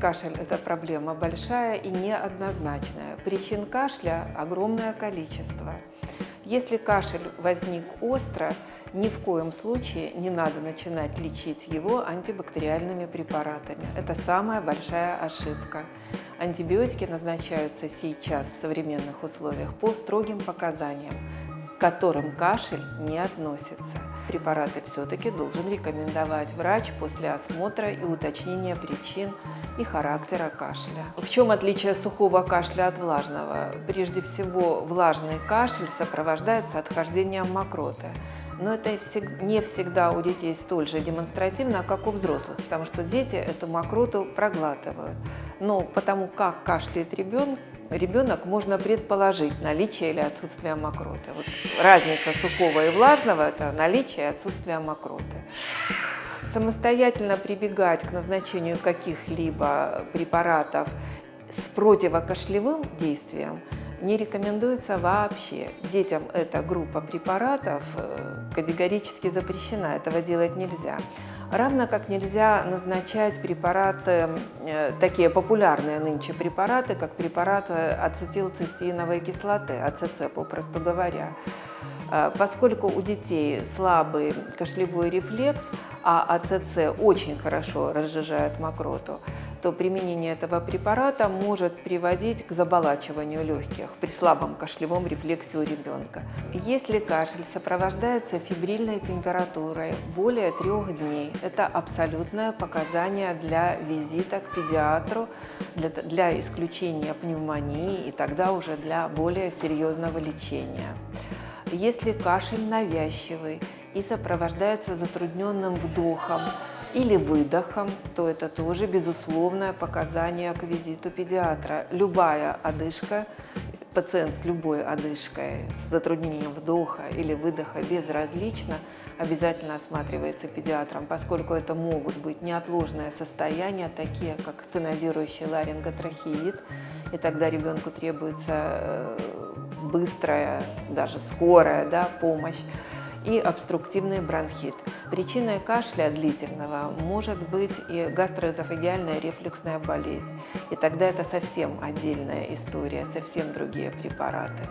кашель – это проблема большая и неоднозначная. Причин кашля огромное количество. Если кашель возник остро, ни в коем случае не надо начинать лечить его антибактериальными препаратами. Это самая большая ошибка. Антибиотики назначаются сейчас в современных условиях по строгим показаниям, к которым кашель не относится. Препараты все-таки должен рекомендовать врач после осмотра и уточнения причин и характера кашля. В чем отличие сухого кашля от влажного? Прежде всего, влажный кашель сопровождается отхождением мокроты. Но это не всегда у детей столь же демонстративно, как у взрослых, потому что дети эту мокроту проглатывают. Но потому как кашляет ребенок, можно предположить наличие или отсутствие мокроты. Вот разница сухого и влажного – это наличие и отсутствие мокроты. Самостоятельно прибегать к назначению каких-либо препаратов с противокашлевым действием не рекомендуется вообще. Детям эта группа препаратов категорически запрещена, этого делать нельзя. Равно как нельзя назначать препараты, такие популярные нынче препараты, как препараты ацетилцистеиновой кислоты, АЦЦ, попросту говоря. Поскольку у детей слабый кашлевой рефлекс, а АЦЦ очень хорошо разжижает мокроту, то применение этого препарата может приводить к заболачиванию легких при слабом кашлевом рефлексе у ребенка. Если кашель сопровождается фебрильной температурой более 3 дней, это абсолютное показание для визита к педиатру, для исключения пневмонии и тогда уже для более серьезного лечения. Если кашель навязчивый и сопровождается затрудненным вдохом или выдохом, то это тоже безусловное показание к визиту педиатра. Любая одышка, пациент с любой одышкой, с затруднением вдоха или выдоха безразлично, обязательно осматривается педиатром, поскольку это могут быть неотложные состояния, такие как стенозирующий ларинготрахеид, и тогда ребенку требуется быстрая, даже скорая помощь, и обструктивный бронхит. Причиной кашля длительного может быть и гастроэзофагеальная рефлюксная болезнь. И тогда это совсем отдельная история, совсем другие препараты.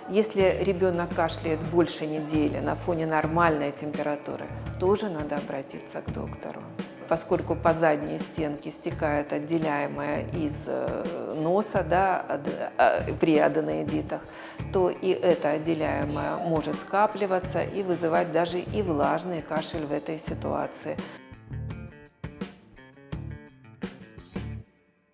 Если ребенок кашляет больше недели на фоне нормальной температуры, тоже надо обратиться к доктору. Поскольку по задней стенке стекает отделяемое из носа при аденоидитах, то и это отделяемое может скапливаться и вызывать даже и влажный кашель в этой ситуации.